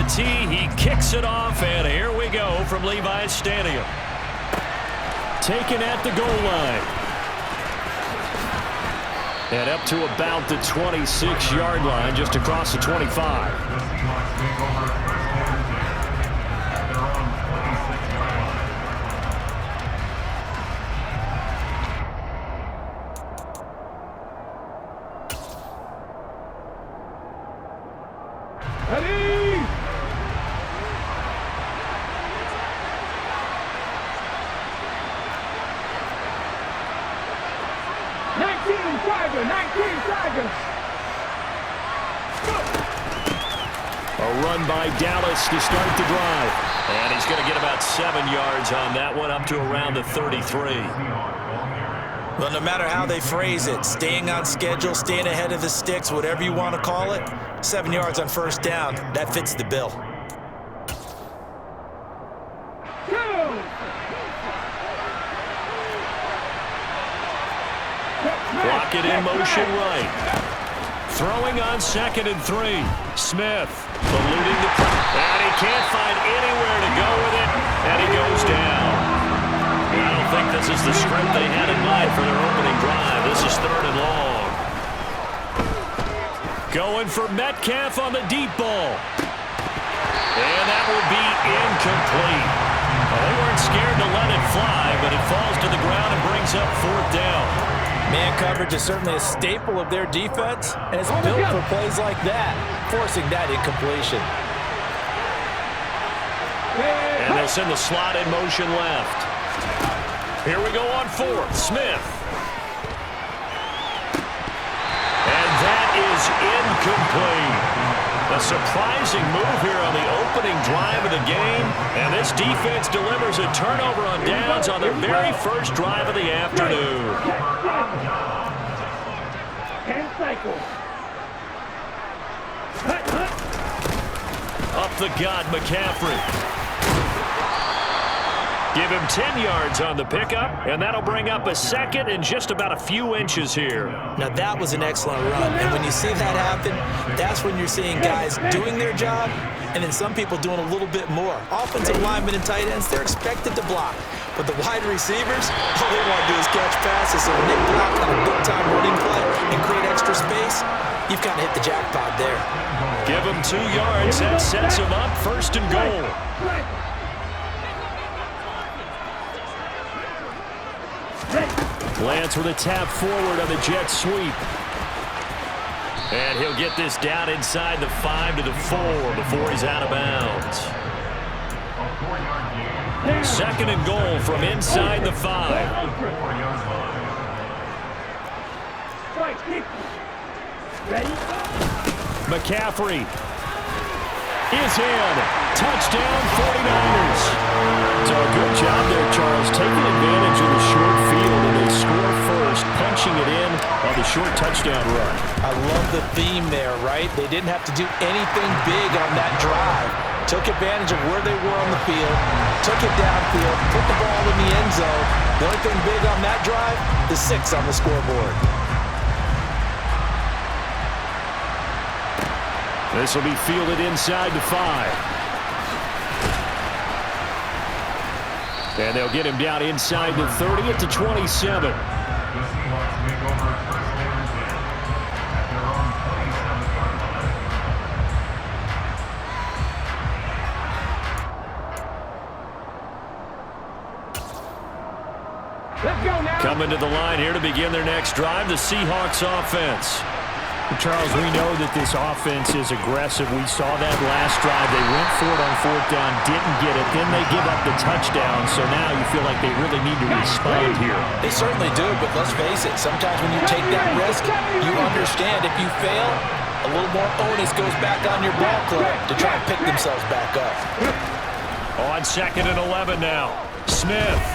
the tee. He kicks it off, and here we go from Levi's Stadium. Taken at the goal line. And up to about the 26-yard line, just across the 25. Ready? A run by Dallas to start the drive. And he's going to get about 7 yards on that one, up to around the 33. Well, no matter how they phrase it, staying on schedule, staying ahead of the sticks, whatever you want to call it, 7 yards on first down, that fits the bill. Block it in motion right. Throwing on 2nd and 3. Smith eluding the pressure. And he can't find anywhere to go with it. And he goes down. I don't think this is the script they had in mind for their opening drive. This is 3rd and long. Going for Metcalf on the deep ball. And that will be incomplete. Well, they weren't scared to let it fly, but it falls to the ground and brings up 4th down. Man coverage is certainly a staple of their defense, and it's built for plays like that, forcing that incompletion. And they'll send the slot in motion left. Here we go on 4th. Smith. And that is incomplete. A surprising move here on the opening drive of the game. And this defense delivers a turnover on downs on their very first drive of the afternoon. 10 cycles. Up the gut, McCaffrey. Give him 10 yards on the pickup, and that'll bring up a 2nd and just about a few inches here. Now, that was an excellent run, and when you see that happen, that's when you're seeing guys doing their job, and then some people doing a little bit more. Offensive linemen and tight ends, they're expected to block. But the wide receivers, all they want to do is catch passes. So when they block on a big-time running play and create extra space, you've kind of hit the jackpot there. Give him 2 yards. That sets him up 1st and goal. Lance with a tap forward on the jet sweep. And he'll get this down inside the 5 to the 4 before he's out of bounds. 2nd and goal from inside the 5. McCaffrey is in. Touchdown 49ers. So a good job there, Charles, taking advantage of the short field, and they score first, punching it in on the short touchdown run. I love the theme there, right? They didn't have to do anything big on that drive. Took advantage of where they were on the field, took it downfield, put the ball in the end zone. The only thing big on that drive, the 6 on the scoreboard. This will be fielded inside the 5. And they'll get him down inside the 30 at the 27. Coming to the line here to begin their next drive, the Seahawks offense. Charles, we know that this offense is aggressive. We saw that last drive. They went for it on 4th down, didn't get it. Then they give up the touchdown, so now you feel like they really need to respond here. They certainly do, but let's face it. Sometimes when you take that risk, you understand if you fail, a little more onus goes back on your ball club to try and pick themselves back up. On 2nd and 11 now. Smith.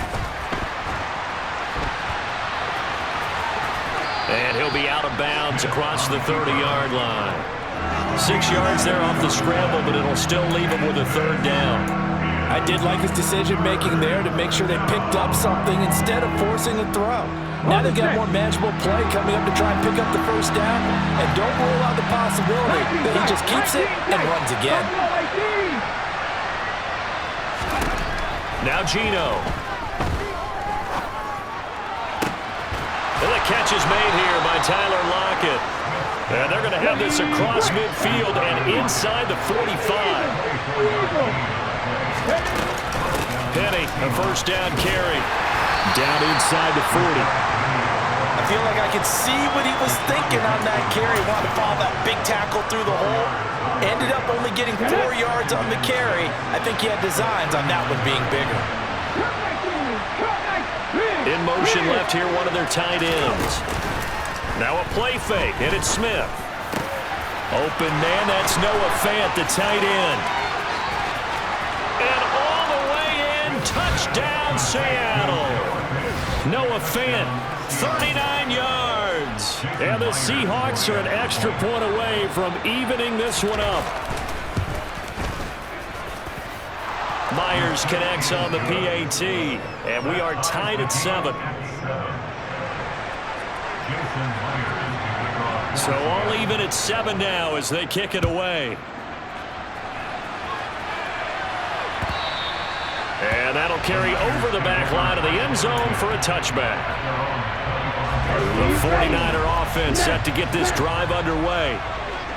And he'll be out of bounds across the 30-yard line. 6 yards there off the scramble, but it'll still leave him with a 3rd down. I did like his decision-making there to make sure they picked up something instead of forcing a throw. Now they've got more manageable play coming up to try and pick up the 1st down. And don't rule out the possibility that he just keeps it and runs again. Now Gino. And the catch is made here by Tyler Lockett. And they're going to have this across midfield and inside the 45. Penny, a first down carry. Down inside the 40. I feel like I could see what he was thinking on that carry. Wanted to follow that big tackle through the hole. Ended up only getting 4 yards on the carry. I think he had designs on that one being bigger. In motion left here, one of their tight ends. Now a play fake, and it's Smith. Open man, that's Noah Fant, the tight end. And all the way in, touchdown Seattle. Noah Fant, 39 yards. And the Seahawks are an extra point away from evening this one up. Myers connects on the PAT, and we are tied at 7. So all even at 7 now as they kick it away. And that'll carry over the back line of the end zone for a touchback. The 49er offense set to get this drive underway.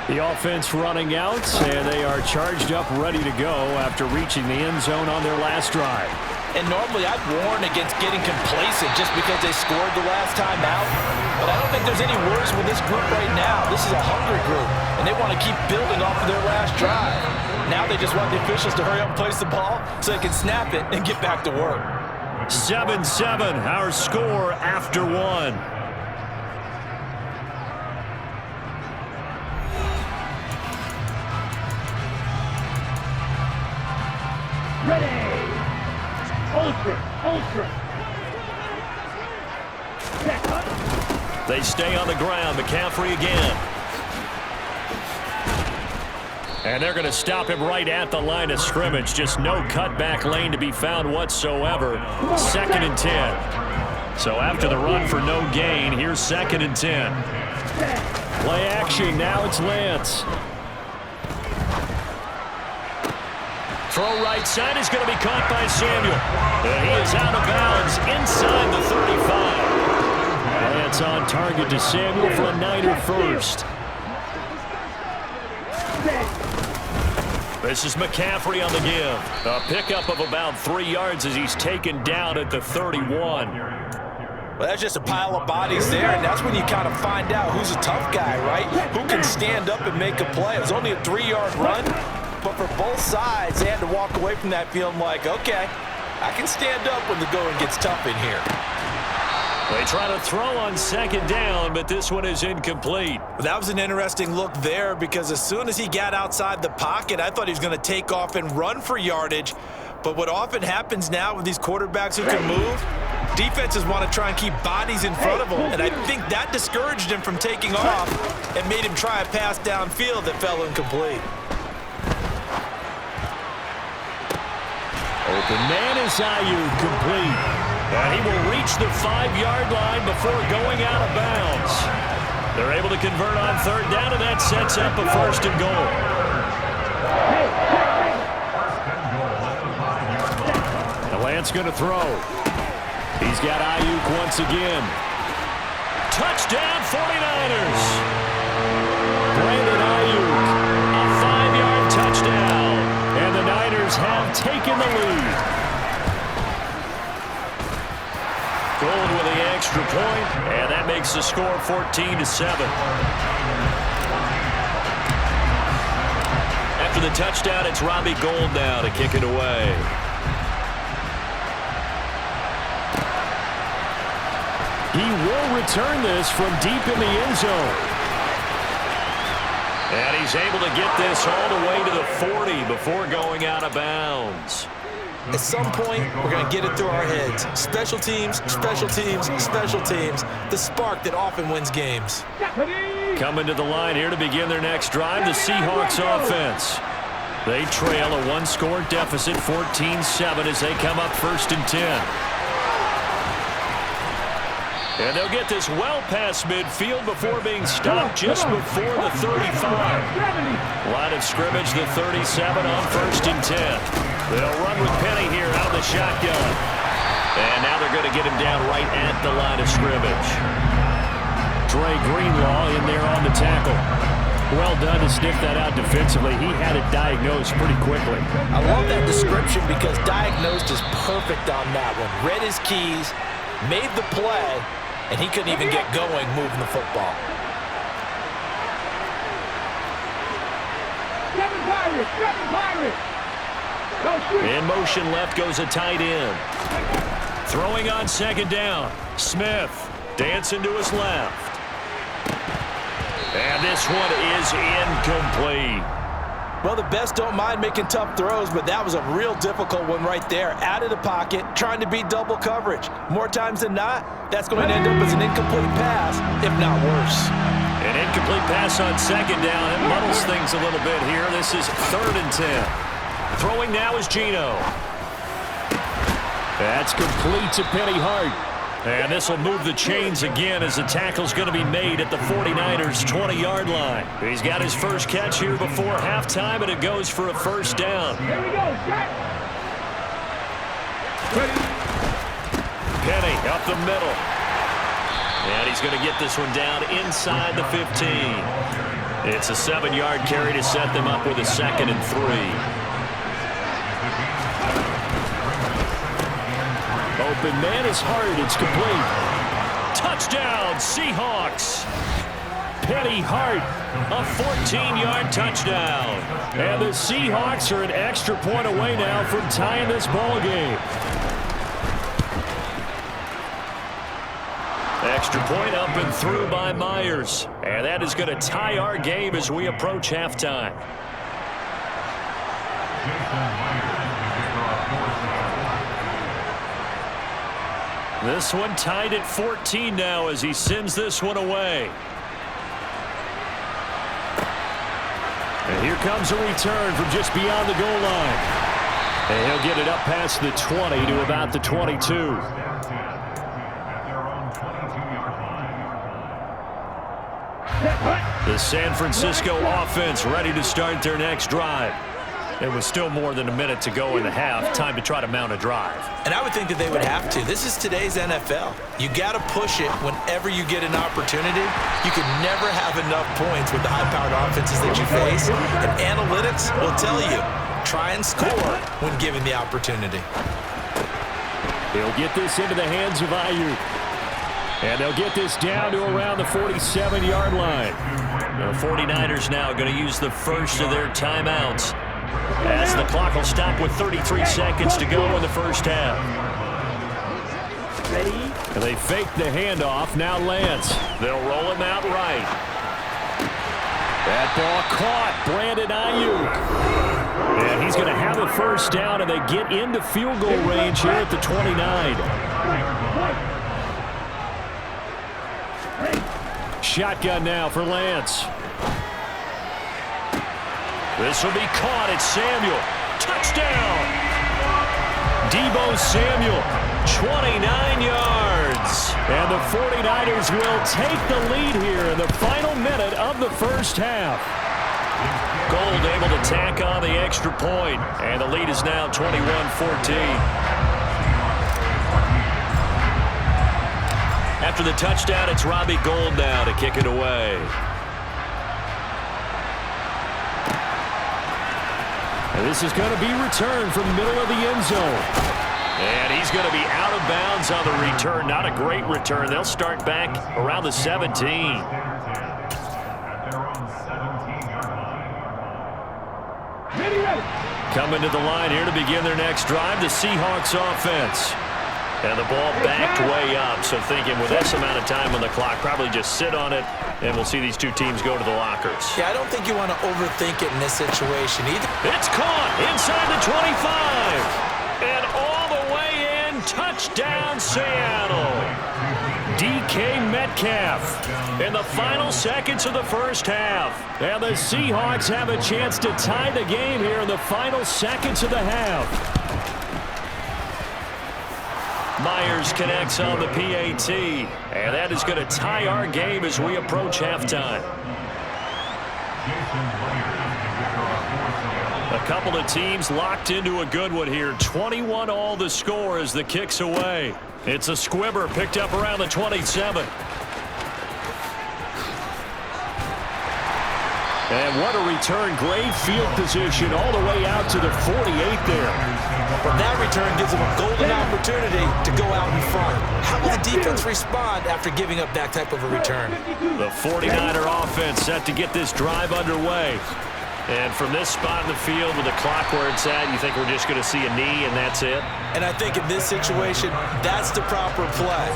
The offense running out, and they are charged up, ready to go after reaching the end zone on their last drive. And normally I'd warn against getting complacent just because they scored the last time out. But I don't think there's any worse with this group right now. This is a hungry group, and they want to keep building off of their last drive. Now they just want the officials to hurry up and place the ball so they can snap it and get back to work. 7-7, our score after 1. Ready. Ultra. They stay on the ground. McCaffrey again. And they're going to stop him right at the line of scrimmage. Just no cutback lane to be found whatsoever. 2nd and 10. So after the run for no gain, here's 2nd and 10. Play action. Now it's Lance. Throw right side is going to be caught by Samuel. And he is out of bounds inside the 35. Lance on target to Samuel for a Niner first. This is McCaffrey on the give. A pickup of about 3 yards as he's taken down at the 31. Well, that's just a pile of bodies there, and that's when you kind of find out who's a tough guy, right? Who can stand up and make a play. It was only a 3-yard run, but for both sides, they had to walk away from that feeling like, okay, I can stand up when the going gets tough in here. They try to throw on 2nd down, but this one is incomplete. That was an interesting look there because as soon as he got outside the pocket, I thought he was going to take off and run for yardage. But what often happens now with these quarterbacks who can move, defenses want to try and keep bodies in front of them. And I think that discouraged him from taking off and made him try a pass downfield that fell incomplete. Open man is Ayuk, complete. And he will reach the 5-yard line before going out of bounds. They're able to convert on 3rd down, and that sets up a 1st and goal. And Lance going to throw. He's got Ayuk once again. Touchdown 49ers. Brandon Ayuk, A 5-yard touchdown. and the Niners have taken the lead. Gold with the extra point, and that makes the score 14-7. After the touchdown, it's Robbie Gould now to kick it away. He will return this from deep in the end zone. And he's able to get this all the way to the 40 before going out of bounds. At some point, we're going to get it through our heads. Special teams, special teams, special teams. The spark that often wins games. Coming to the line here to begin their next drive, the Seahawks offense. They trail a 1-score deficit, 14-7, as they come up 1st and 10. And they'll get this well past midfield before being stopped just before the 35. Line of scrimmage, the 37 on 1st and 10. They'll run with Penny here out of the shotgun. And now they're going to get him down right at the line of scrimmage. Dre Greenlaw in there on the tackle. Well done to sniff that out defensively. He had it diagnosed pretty quickly. I love that description because diagnosed is perfect on that one. Read his keys, made the play, and he couldn't even get going moving the football. In motion left goes a tight end. Throwing on second down. Smith dancing to his left. And this one is incomplete. Well, the best don't mind making tough throws, but that was a real difficult one right there. Out of the pocket, trying to beat double coverage. More times than not, that's going to end up as an incomplete pass, if not worse. An incomplete pass on second down. It muddles things a little bit here. This is 3rd and 10. Throwing now is Geno. That's complete to Penny Hart. And this will move the chains again as the tackle's going to be made at the 49ers' 20-yard line. He's got his first catch here before halftime, and it goes for a first down. Here we go, set. Penny up the middle. And he's going to get this one down inside the 15. It's a 7-yard carry to set them up with a 2nd and 3. Open man is Hart. It's complete. Touchdown, Seahawks. Penny Hart. A 14-yard touchdown. And the Seahawks are an extra point away now from tying this ball game. Extra point up and through by Myers. And that is going to tie our game as we approach halftime. This one tied at 14 now as he sends this one away. And here comes a return from just beyond the goal line. And he'll get it up past the 20 to about the 22. The San Francisco offense ready to start their next drive. There was still more than a minute to go in the half. Time to try to mount a drive. And I would think that they would have to. This is today's NFL. You got to push it whenever you get an opportunity. You can never have enough points with the high-powered offenses that you face. And analytics will tell you, try and score when given the opportunity. He'll get this into the hands of Ayuk. And they'll get this down to around the 47-yard line. The 49ers now going to use the first of their timeouts, as the clock will stop with 33 seconds to go in the first half. And they fake the handoff. Now Lance. They'll roll him out right. That ball caught. Brandon Ayuk. And he's going to have a first down, and they get into field goal range here at the 29. Shotgun now for Lance. This will be caught at Samuel. Touchdown! Deebo Samuel, 29 yards. And the 49ers will take the lead here in the final minute of the first half. Gold able to tack on the extra point, and the lead is now 21-14. After the touchdown, it's Robbie Gould now to kick it away. And this is going to be returned from the middle of the end zone. And he's going to be out of bounds on the return. Not a great return. They'll start back around the 17. Coming to the line here to begin their next drive, the Seahawks offense. And the ball backed way up, so thinking with this amount of time on the clock, probably just sit on it, and we'll see these two teams go to the lockers. Yeah, I don't think you want to overthink it in this situation either. It's caught inside the 25. And all the way in, touchdown Seattle. DK Metcalf in the final seconds of the first half. And the Seahawks have a chance to tie the game here in the final seconds of the half. Myers connects on the PAT, and that is going to tie our game as we approach halftime. A couple of teams locked into a good one here. 21 all the score as the kick's away. It's a squibber picked up around the 27. And what a return. Great field position all the way out to the 48 there. But that return gives them a golden opportunity to go out in front. How will the defense respond after giving up that type of a return? The 49er offense set to get this drive underway. And from this spot in the field with the clock where it's at, you think we're just going to see a knee and that's it? And I think in this situation, that's the proper play.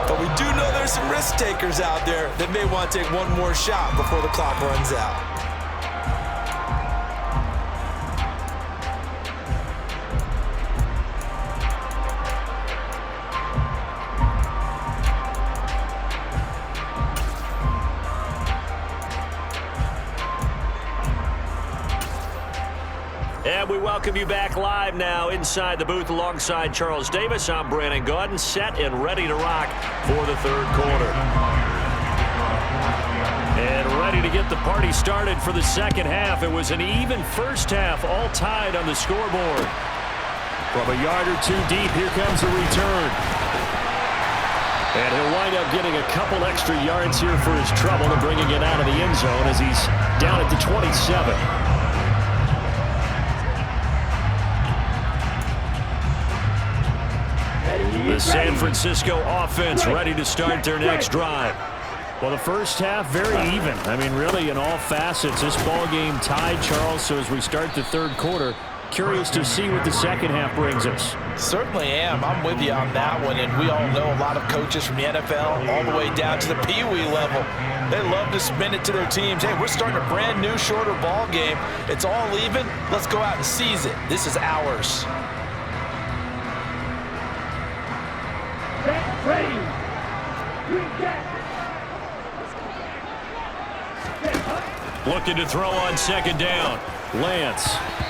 But we do know there's some risk takers out there that may want to take one more shot before the clock runs out. And we welcome you back live now inside the booth alongside Charles Davis. I'm Brandon Gaudin, set and ready to rock for the third quarter. And ready to get the party started for the second half. It was an even first half, all tied on the scoreboard. From a yard or two deep, here comes the return. And he'll wind up getting a couple extra yards here for his trouble and bringing it out of the end zone as he's down at the 27. The San Francisco offense ready to start their next drive. Well, the first half, very even. I mean, really, in all facets, this ball game tied, Charles. So as we start the third quarter, curious to see what the second half brings us. Certainly am. I'm with you on that one. And we all know a lot of coaches from the NFL all the way down to the Pee Wee level. They love to spin it to their teams. Hey, we're starting a brand new, shorter ball game. It's all even. Let's go out and seize it. This is ours. Ready. Looking to throw on second down. Lance,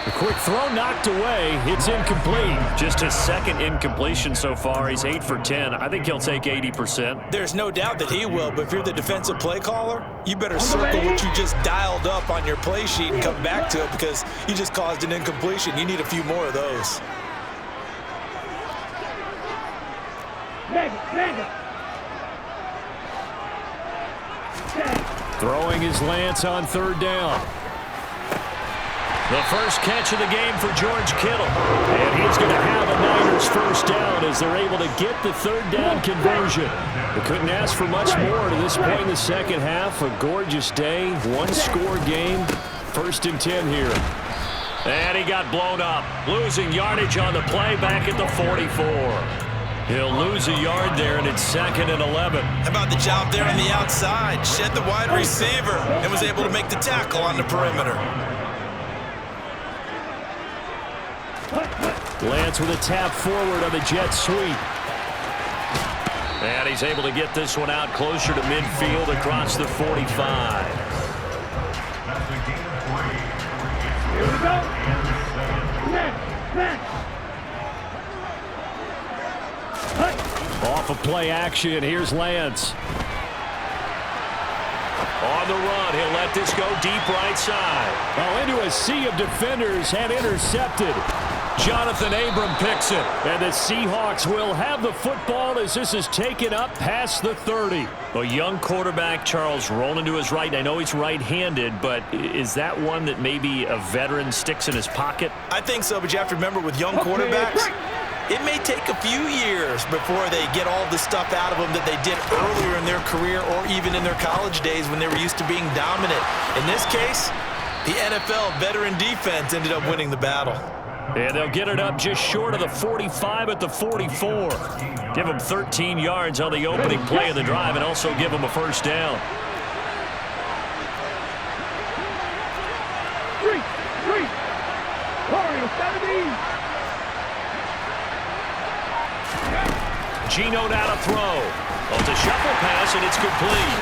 a quick throw knocked away. It's incomplete. Just his second incompletion so far. He's 8 for 10. I think he'll take 80%. There's no doubt that he will, but if you're the defensive play caller, you better circle what you just dialed up on your play sheet and come back to it because you just caused an incompletion. You need a few more of those. Throwing his Lance on third down. The first catch of the game for George Kittle. And he's going to have a Niners first down as they're able to get the third down conversion. We couldn't ask for much more to this point in the second half. A gorgeous day, one-score game. 1st and 10 here. And he got blown up. Losing yardage on the play back at the 44. He'll lose a yard there, and it's 2nd and 11. How about the job there on the outside? Shed the wide receiver and was able to make the tackle on the perimeter. Lance with a tap forward on the jet sweep. And he's able to get this one out closer to midfield across the 45. Here we go. Next. Off of play action, here's Lance. On the run, he'll let this go deep right side. Oh, into a sea of defenders and intercepted. Jonathan Abram picks it. And the Seahawks will have the football as this is taken up past the 30. A young quarterback, Charles, rolling to his right. I know he's right-handed, but is that one that maybe a veteran sticks in his pocket? I think so, but you have to remember with young quarterbacks, it may take a few years before they get all the stuff out of them that they did earlier in their career or even in their college days when they were used to being dominant. In this case, the NFL veteran defense ended up winning the battle. And they'll get it up just short of the 45 at the 44. Give them 13 yards on the opening play of the drive and also give them a first down. Three. Warrior 70. Geno now to throw. Oh, it's a shuffle pass, and it's complete.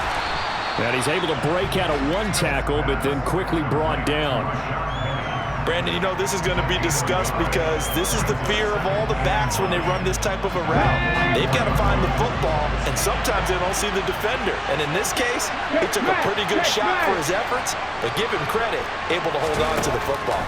And he's able to break out of one tackle, but then quickly brought down. Brandon, you know this is going to be discussed because this is the fear of all the backs when they run this type of a route. They've got to find the football, and sometimes they don't see the defender. And in this case, he took a pretty good shot for his efforts, but give him credit, able to hold on to the football.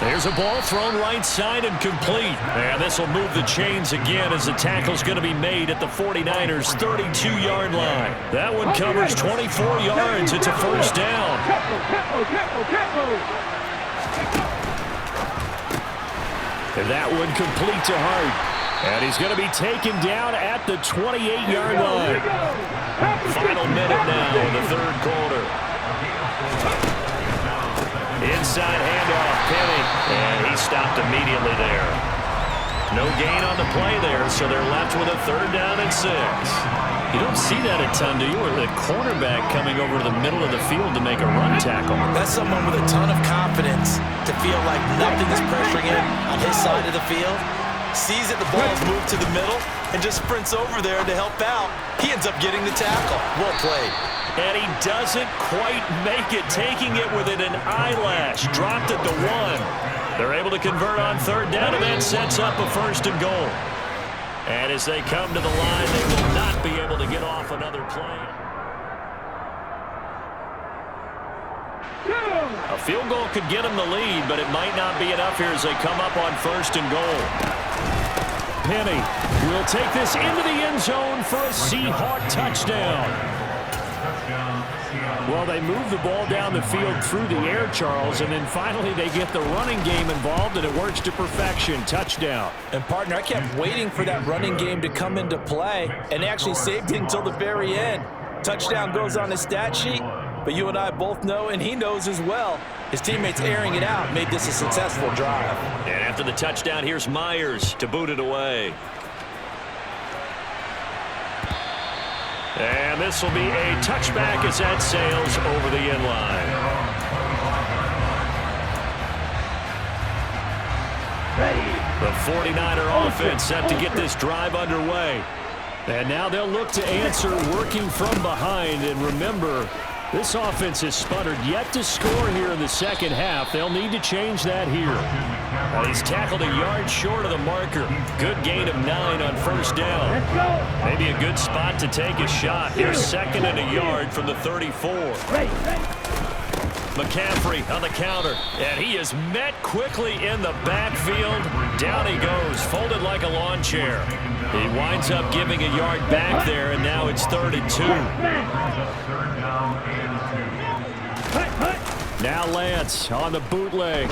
There's a ball thrown right side and complete. And this will move the chains again as the tackle's going to be made at the 49ers' 32-yard line. That one covers 24 yards. It's a first down. And that one complete to Hart. And he's going to be taken down at the 28-yard line. Final minute now in the third quarter. Inside handoff, Penny, and he stopped immediately there. No gain on the play there, so they're left with a 3rd down and 6. You don't see that a ton, do you? Or the cornerback coming over to the middle of the field to make a run tackle. That's someone with a ton of confidence to feel like nothing is pressuring him on his side of the field. Sees that the ball's moved to the middle and just sprints over there to help out. He ends up getting the tackle. Well played. And he doesn't quite make it, taking it within an eyelash. Dropped it to 1. They're able to convert on 3rd down, and that sets up a 1st and goal. And as they come to the line, they will not be able to get off another play. A field goal could get them the lead, but it might not be enough here as they come up on 1st and goal. Penny will take this into the end zone for a Seahawk touchdown. Well, they move the ball down the field through the air, Charles, and then finally they get the running game involved, and it works to perfection. Touchdown. And, partner, I kept waiting for that running game to come into play, and they actually saved it until the very end. Touchdown goes on the stat sheet, but you and I both know, and he knows as well, his teammates airing it out made this a successful drive. And after the touchdown, here's Myers to boot it away. And this will be a touchback as that sails over the end line. The 49er offense set to get this drive underway. And now they'll look to answer working from behind. And remember, this offense has sputtered yet to score here in the second half. They'll need to change that here. Well, he's tackled a yard short of the marker. Good gain of 9 on 1st down. Maybe a good spot to take a shot. Here's 2nd and a yard from the 34. McCaffrey on the counter, and he is met quickly in the backfield. Down he goes, folded like a lawn chair. He winds up giving a yard back there, and now it's 3rd and 2. Now Lance on the bootleg.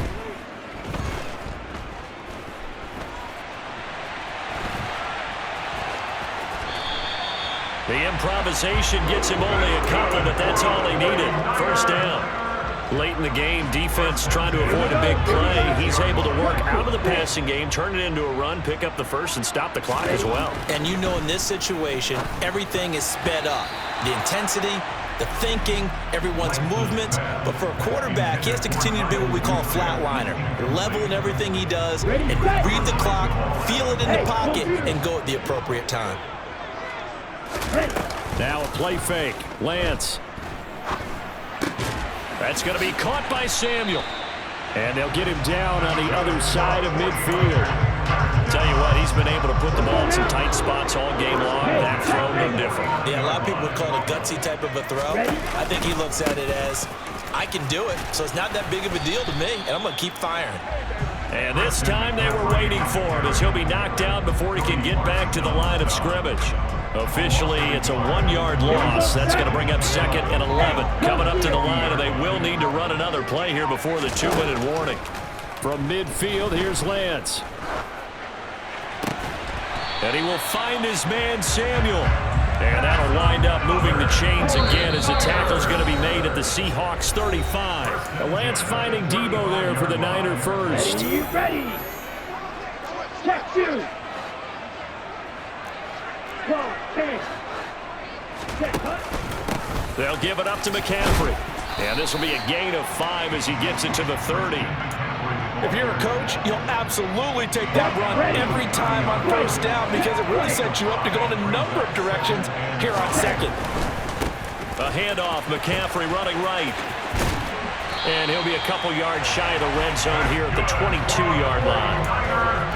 The improvisation gets him only a couple, but that's all they needed. 1st down. Late in the game, defense trying to avoid a big play. He's able to work out of the passing game, turn it into a run, pick up the 1st, and stop the clock as well. And you know in this situation, everything is sped up. The intensity, the thinking, everyone's movement. But for a quarterback, he has to continue to be what we call a flatliner. Level in everything he does, and read the clock, feel it in the pocket, and go at the appropriate time. Now a play fake. Lance. That's going to be caught by Samuel. And they'll get him down on the other side of midfield. Tell you what, he's been able to put the ball in some tight spots all game long. That throw, no different. Yeah, a lot of people would call it a gutsy type of a throw. I think he looks at it as, I can do it, so it's not that big of a deal to me, and I'm going to keep firing. And this time they were waiting for him as he'll be knocked down before he can get back to the line of scrimmage. Officially, it's a 1-yard loss. That's going to bring up 2nd and 11. Coming up to the line, and they will need to run another play here before the 2-minute warning. From midfield, here's Lance. And he will find his man, Samuel. And that'll wind up moving the chains again as the tackle's going to be made at the Seahawks 35. And Lance finding Debo there for the Niner first. Are you ready? Check 2. They'll give it up to McCaffrey. And this will be a gain of 5 as he gets it to the 30. If you're a coach, you'll absolutely take that run every time on 1st down because it really sets you up to go in a number of directions here on 2nd. A handoff, McCaffrey running right. And he'll be a couple yards shy of the red zone here at the 22-yard line.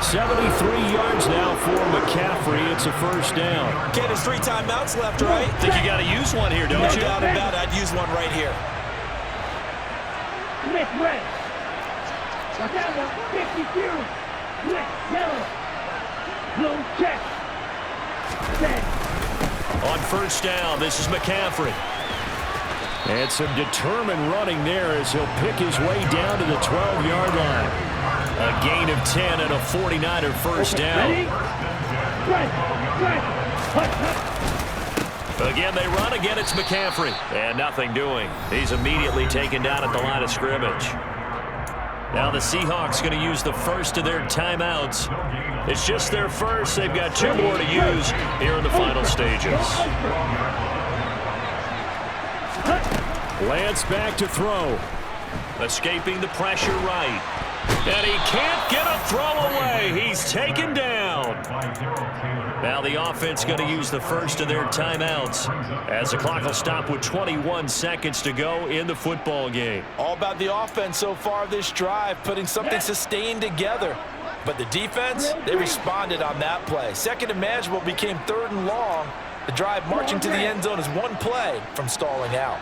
73 yards now for McCaffrey. It's a 1st down. Okay, there's 3 timeouts left, right? Think you got to use one here, don't you? No doubt about it. I'd use one right here. Watch out now. 52. Black, yellow. Blue check. Set. On first down, this is McCaffrey. And some determined running there as he'll pick his way down to the 12-yard line. A gain of 10 and a 49er first down. Ready? Right. Hut, hut. Again, they run. Again, it's McCaffrey. And nothing doing. He's immediately taken down at the line of scrimmage. Now the Seahawks going to use the first of their timeouts. It's just their first. They've got 2 more to use here in the final stages. Lance back to throw. Escaping the pressure right. And he can't get a throw away. He's taken down. Now the offense going to use the first of their timeouts as the clock will stop with 21 seconds to go in the football game. All about the offense so far this drive, putting something sustained together. But the defense, they responded on that play. Second and manageable became 3rd and long. The drive marching to the end zone is 1 play from stalling out.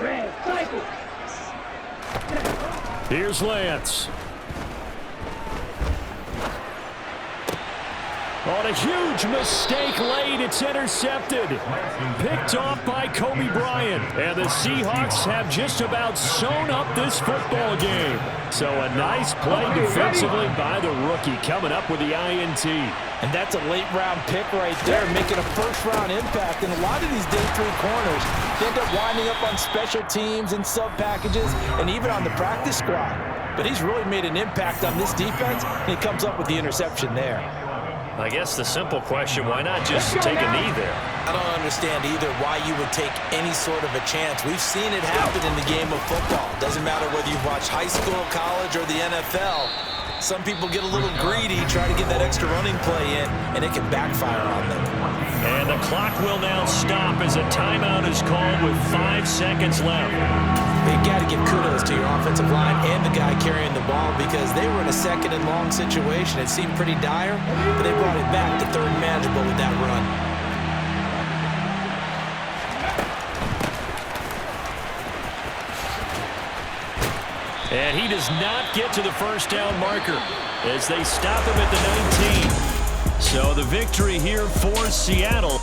Red, cycle. Here's Lance. On a huge mistake late, it's intercepted. Picked off by Kobe Bryant. And the Seahawks have just about sewn up this football game. So a nice play defensively by the rookie coming up with the INT. And that's a late-round pick right there, making a first-round impact. And a lot of these day 3 corners, they end up winding up on special teams and sub-packages and even on the practice squad. But he's really made an impact on this defense, and he comes up with the interception there. I guess the simple question, why not just take a knee there? I don't understand either why you would take any sort of a chance. We've seen it happen in the game of football. Doesn't matter whether you've watched high school, college, or the NFL. Some people get a little greedy, try to get that extra running play in, and it can backfire on them. And the clock will now stop as a timeout is called with 5 seconds left. You've got to give kudos to your offensive line and the guy carrying the ball because they were in a 2nd and long situation. It seemed pretty dire, but they brought it back to 3rd and manageable with that run. And he does not get to the first down marker as they stop him at the 19. So the victory here for Seattle.